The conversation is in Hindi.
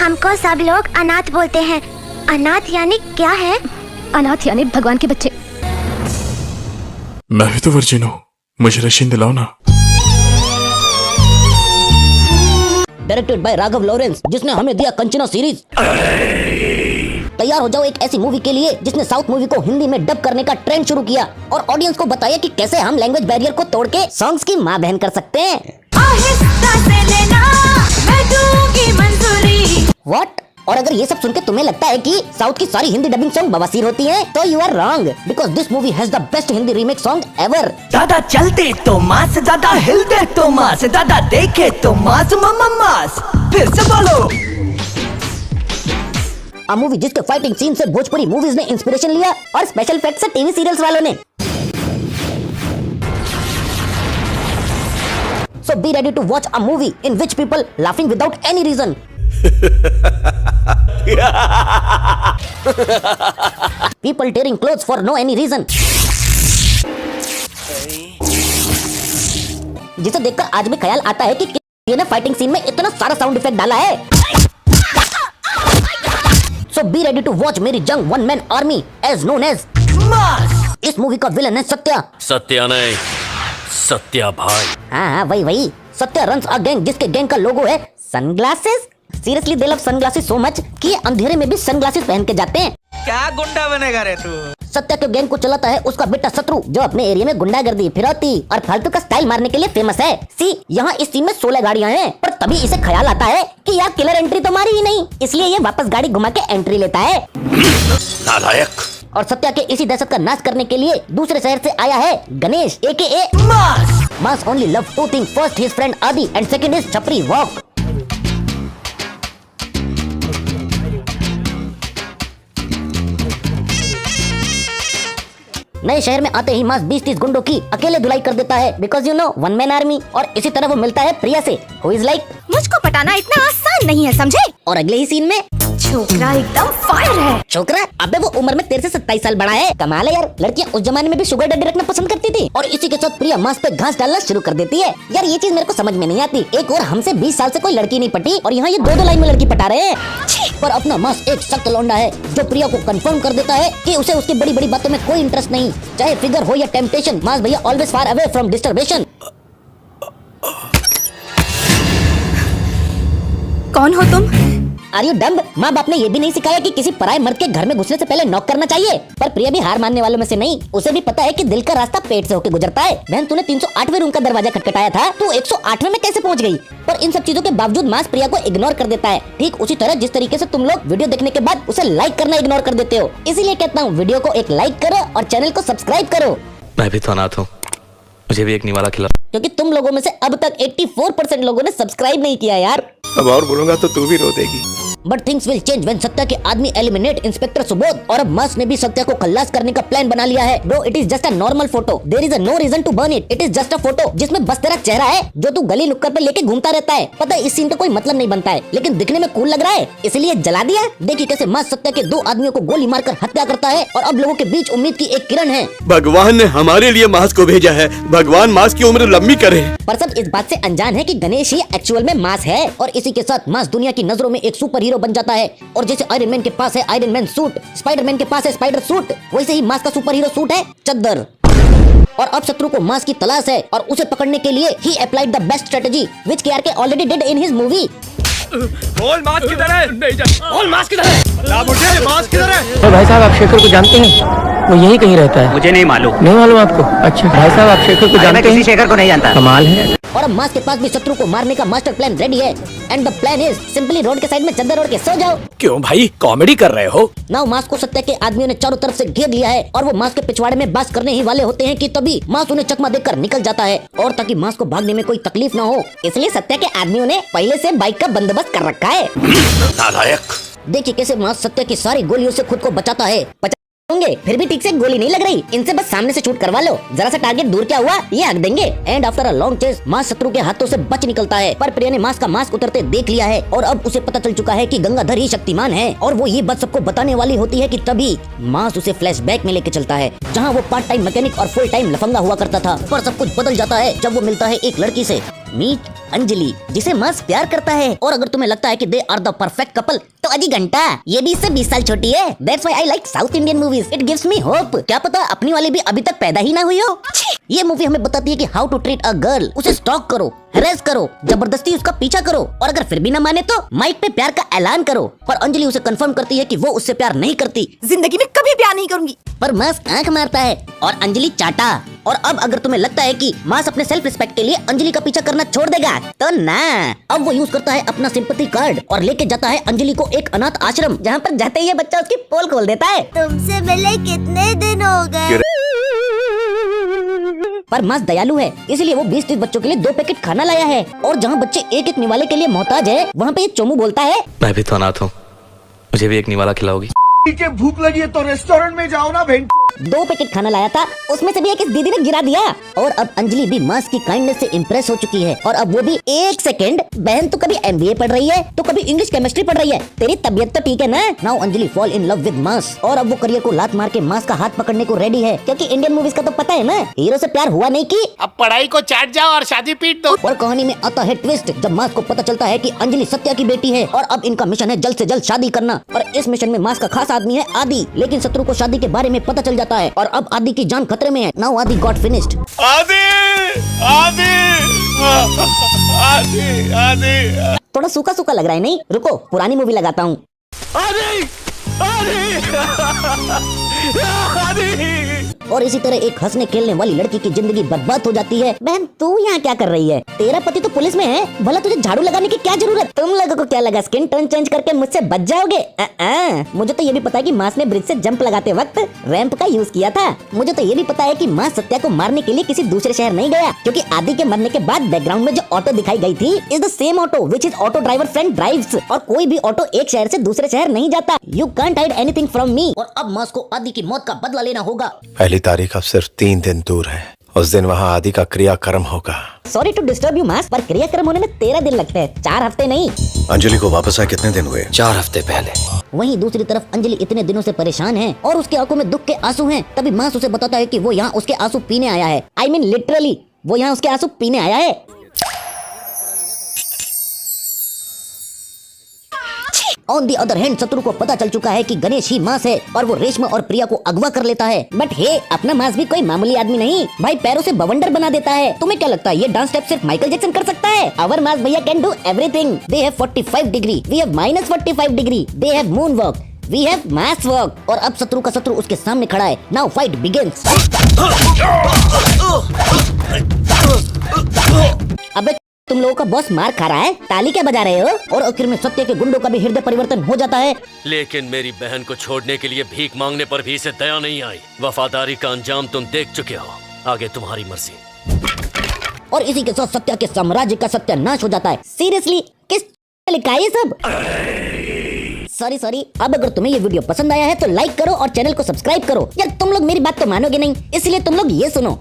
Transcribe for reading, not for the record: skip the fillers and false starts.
हमको सब लोग अनाथ बोलते हैं। अनाथ यानी क्या है? अनाथ यानी भगवान के बच्चे। मैं भी तो वर्जिन हूँ, मुझे रशीन दिलाओ ना। डायरेक्टेड बाय राघव लॉरेंस, जिसने हमें दिया कंचना सीरीज। तैयार हो जाओ एक ऐसी मूवी के लिए जिसने साउथ मूवी को हिंदी में डब करने का ट्रेंड शुरू किया और ऑडियंस को बताया कि कैसे हम लैंग्वेज बैरियर को तोड़ के सॉन्ग्स की माँ बहन कर सकते हैं। आहिस्ता से लेना, मैं दूंगी मंजूरी। व्हाट? और अगर ये सब सुन के तुम्हें लगता है कि साउथ की सारी हिंदी डबिंग सॉन्ग बवासीर होती हैं, तो you are wrong, because this movie has the best Hindi remake song ever. दादा चलते तो मास, दादा हिलते तो मास, दादा देखे तो मास, मम्मा मास। फिर से बोलो। अ मूवी जिसके फाइटिंग सीन से भोजपुरी मूवीज ने इंस्पिरेशन लिया और स्पेशल इफेक्ट से टीवी सीरियल्स वालों ने। So be ready to watch a movie in which people laughing without any reason. People tearing clothes for no any reason. जिसे देखकर आज भी ख्याल आता है कि किसी ने फाइटिंग सीन में इतना सारा साउंड इफेक्ट डाला है। So be ready to watch मेरी जंग one man army as known as मास। इस मूवी का विलन है सत्या। सत्या नहीं, सत्या भाई। हाँ वही सत्या रन्स अ गैंग, जिसके गैंग का लोगो है sunglasses. Seriously they love sunglasses so much कि अंधेरे में भी सनग्लासेस पहन के जाते हैं। क्या गुंडा बनेगा रे तू? सत्या के गैंग को चलाता है उसका बेटा शत्रु, जो अपने एरिया में गुंडागर्दी, फिरौती और फालतू का स्टाइल मारने के लिए फेमस है। सी यहाँ इस टीम में 16 गाड़ियाँ हैं, पर तभी इसे ख्याल आता है कि यार किलर एंट्री तो मारी ही नहीं, इसलिए ये वापस गाड़ी घुमा के एंट्री लेता है। नालायक। और सत्या के इसी दहशत का नाश करने के लिए दूसरे शहर से आया है Ganesh AKA mass. Mas only love two things. First his friend Adi and second is Chapri Walk. नए शहर में आते ही मास 20-30 गुंडों की अकेले धुलाई कर देता है, because you know one man army. और इसी तरह वो मिलता है प्रिया से, who is like मुझको पटाना इतना आसान नहीं है, समझे? और अगले ही सीन में छोकरा एकदम फायर है। छोकरा? अबे वो उम्र में तेरे से 27 साल बड़ा है। कमाल है यार, लड़कियां उस जमाने में भी शुगर डैडी रखना पसंद करती थी, और इसी के साथ प्रिया मांस पे घास डालना शुरू कर देती है। यार ये चीज मेरे को समझ में नहीं आती। एक और हमसे 20 साल से कोई लड़की नहीं पटी, और यहाँ ये 2-2 लाइन में लड़की पटा रहे हैं। पर अपना मांस एक सख्त लौंडा है, जो प्रिया को कंफर्म कर देता है कि उसे उसकी बड़ी बड़ी बातों में कोई इंटरेस्ट नहीं, चाहे फिगर हो या टेम्पटेशन। मांस भैया always far away from disturbation. कौन हो तुम? Are you dumb? माँ बाप ने ये भी नहीं सिखाया कि किसी पराये मर्द के घर में घुसने से पहले नॉक करना चाहिए। पर प्रिया भी हार मानने वालों में से नहीं, उसे भी पता है कि दिल का रास्ता पेट से होकर गुजरता है। बहन तूने 308वें रूम का दरवाजा खटखटाया था, तू 108वें में कैसे पहुंच गई? पर इन सब चीजों के बावजूद मास प्रिया को इग्नोर कर देता है, ठीक उसी तरह जिस तरीके से तुम लोग वीडियो देखने के बाद उसे लाइक करना इग्नोर कर देते हो। इसीलिए कहता हूँ वीडियो को एक लाइक करो और चैनल को सब्सक्राइब करो। मैं भी तो अनाथ हूँ, मुझे भी एक निवाला खिला। क्योंकि तुम लोगों में से अब तक 84% लोगों ने सब्सक्राइब नहीं किया यार। अब और बोलूंगा तो तू भी रो देगी। But things will change when Satya के आदमी एलिमिनेट इंस्पेक्टर सुबोध। और अब मास ने भी सत्या को खल्लास करने का प्लान बना लिया है। Bro it is just a normal photo, there is no reason to burn it. It is just a photo जिसमें बस तेरा चेहरा है, जो तू गली नुक्कड़ पे लेके घूमता रहता है। पता है इस सीन का कोई मतलब नहीं बनता है, लेकिन दिखने में कूल लग रहा है, इसलिए जला दिया। देखिए कैसे मास सत्या के 2 आदमियों को गोली मारकर हत्या करता है, और अब लोगों के बीच उम्मीद की एक किरण है। भगवान ने हमारे लिए मास को भेजा है, भगवान मास की उम्र लंबी करे। पर सब इस बात से अनजान है कि गणेश ही एक्चुअल में मास है, और इसी के साथ मास दुनिया की नजरों में एक सुपर हीरो बन जाता है। और जैसे आयरन मैन के पास है आयरन मैन सूट, स्पाइडरमैन के पास है स्पाइडर सूट, वैसे ही मास का सुपर हीरो सूट है चद्दर। और अब शत्रु को मास की तलाश है, और उसे पकड़ने के लिए ही applied the best strategy which KRK already did in his movie. बोल मास किधर है? बोल मास किधर है? मास किधर है? तो भाई साहब आप शेखर को जानते हैं? वो यहीं कहीं रहता है। मुझे नहीं मालूम। नहीं मालूम आपको? अच्छा भाई साहब आप शेखर को जानते हैं? शेखर को नहीं जानता। कमाल है। और अब मास के पास भी शत्रु को मारने का मास्टर प्लान रेडी है, and the plan is simply road के साइड में चद्दर ओढ़ के सो जाओ। क्यों भाई कॉमेडी कर रहे हो? नाउ मास को सत्या के आदमियों ने चारों तरफ से घेर लिया है, और वो मास के पिछवाड़े में बास करने ही वाले होते हैं कि तभी मास उन्हें चकमा देकर निकल जाता है। और ताकि मास को भागने में कोई तकलीफ ना हो, इसलिए सत्या के आदमियों ने पहले से बाइक का बंदोबस्त कर रखा है। नालायक। देखिए कैसे मास सत्या की सारी गोलियों से खुद को बचाता है। होंगे फिर भी ठीक से गोली नहीं लग रही, इनसे बस सामने से शूट करवा लो, जरा सा टारगेट दूर क्या हुआ ये हक देंगे। And after a long chase मास शत्रु के हाथों से बच निकलता है, पर प्रिया ने मास का मास्क उतरते देख लिया है, और अब उसे पता चल चुका है कि गंगाधर ही शक्तिमान है। और वो ये बात सबको बताने वाली होती है कि तभी मास उसे फ्लैशबैक में लेके चलता है, जहाँ वो पार्ट टाइम मैकेनिक और फुल टाइम लफंगा हुआ करता था। पर सब कुछ बदल जाता है जब वो मिलता है एक लड़की से। मीट अंजलि, जिसे मास प्यार करता है। और अगर तुम्हें लगता है कि they are the perfect couple, तो अजी घंटा, ये भी इससे 20 साल छोटी है। That's why I like South Indian movies. It gives me hope. क्या पता अपनी वाली भी अभी तक पैदा ही ना हुई हो। ये मूवी हमें बताती है कि how to treat a girl. उसे स्टॉक करो, हैरेस करो, जबरदस्ती उसका पीछा करो, और अगर फिर भी ना माने तो माइक पे प्यार का ऐलान करो। पर अंजलि उसे कंफर्म करती है कि वो उससे प्यार नहीं करती। जिंदगी में कभी प्यार नहीं करूंगी। पर मास आंख मारता है और अंजलि चाटा। और अब अगर तुम्हें लगता है कि मास अपने सेल्फ रिस्पेक्ट के लिए अंजलि का पीछा करना छोड़ देगा, तो ना, अब वो यूज करता है अपना सिंपैथी कार्ड और लेके जाता है अंजलि को एक अनाथ आश्रम, जहाँ पर जाते ही ये बच्चा उसकी पोल खोल देता है। तुमसे मिले कितने दिन हो गए? पर मास दयालु है, इसलिए वो 20-30 बच्चों के लिए 2 पैकेट खाना लाया है। और जहाँ बच्चे एक निवाले के लिए मोहताज है, वहाँ पे ये चोमू बोलता है, मैं भी तो अनाथ हूँ, मुझे भी एक निवाला खिलाओगी? भूख लगी है तो रेस्टोरेंट में जाओ ना बहन। 2 पैकेट खाना लाया था, उसमें से भी एक इस दीदी ने गिरा दिया। और अब अंजलि भी मास की काइंडनेस से इम्प्रेस हो चुकी है। और अब वो भी 1 सेकंड, बहन तो कभी MBA पढ़ रही है तो कभी इंग्लिश केमिस्ट्री पढ़ रही है, तेरी तबीयत तो ठीक है ना। Now Anjali fall in love with mass. और अब वो करियर को लात मार के मास का हाथ पकड़ने को रेडी है, क्योंकि इंडियन मूवीज का तो पता है ना, हीरो से प्यार हुआ नहीं की अब पढ़ाई को चाट जाओ और शादी पीट दो। और कहानी में आता है ट्विस्ट, जब मास को पता चलता है कि अंजलि सत्या की बेटी है और अब इनका मिशन है जल्द से जल्द शादी करना। और इस मिशन में मास का खास आदमी है आदि, लेकिन शत्रु को शादी के बारे में पता चल जाता है और अब आदि की जान खतरे में है। नाउ आदि गॉट फिनिश्ड। आदि थोड़ा सूखा सूखा लग रहा है नहीं? रुको पुरानी मूवी लगाता हूँ। और इसी तरह एक हंसने खेलने वाली लड़की की जिंदगी बर्बाद हो जाती है। बहन तू यहाँ क्या कर रही है? तेरा पति तो पुलिस में है, भला तुझे झाड़ू लगाने की क्या जरूरत? तुम लोगों को क्या लगा स्किन टोन चेंज करके मुझसे बच जाओगे? मुझे तो ये भी पता है कि मास ने ब्रिज से जंप लगाते वक्त रैंप का यूज किया था। मुझे तो ये भी पता है कि मास सत्या को मारने के लिए किसी दूसरे शहर नहीं गया, क्योंकि आदि के मरने के बाद बैकग्राउंड में जो ऑटो दिखाई गई थी is the same auto which is auto driver friend drives. और कोई भी ऑटो एक शहर से दूसरे शहर नहीं जाता। You can't hide anything from me. और अब मास को आदि की मौत का बदला लेना होगा। पहली तारीख अब सिर्फ 3 दिन दूर है, उस दिन वहाँ आदि का क्रियाक्रम होगा। सॉरी टू डिस्टर्ब यू मास, पर क्रियाक्रम होने में 13 दिन लगते हैं, 4 हफ्ते नहीं। अंजलि को वापस आए कितने दिन हुए? 4 हफ्ते पहले। वहीं दूसरी तरफ अंजलि इतने दिनों से परेशान है और उसके आंखों में दुख के आंसू हैं। तभी मास उसे बताता है कि वो यहाँ उसके आंसू पीने आया है। I mean लिटरली वो यहाँ उसके आंसू पीने आया है। ऑन दी अदर हैंड शत्रु को पता चल चुका है कि गणेश ही मास है और वो रेशमा और प्रिया को अगवा कर लेता है। बट हे, अपना मास भी कोई मामूली आदमी नहीं भाई, पैरों से बवंडर बना देता है। तुम्हें क्या लगता है ये डांस स्टेप सिर्फ माइकल जैक्सन कर सकता है? आवर मास भैया can do everything. They have 45 degree, we have -45 degree. They have moon walk, we have mass walk. और अब शत्रु का शत्रु उसके सामने खड़ा है। Now fight begins. अबे तुम लोगों का बॉस मार खा रहा है, ताली क्या बजा रहे हो? और आखिर में सत्य के गुंडों का भी हृदय परिवर्तन हो जाता है। लेकिन मेरी बहन को छोड़ने के लिए भीख मांगने पर भी इसे दया नहीं आई। वफादारी का अंजाम तुम देख चुके हो, आगे तुम्हारी मर्जी। और इसी के साथ सत्या के साम्राज्य का सत्यानाश हो जाता है। सीरियसली किस लिखा है ये सब? सॉरी। अब अगर तुम्हें ये वीडियो पसंद आया है तो लाइक करो और चैनल को सब्सक्राइब करो। यार तुम लोग मेरी बात तो मानोगे नहीं, इसलिए तुम लोग ये सुनो।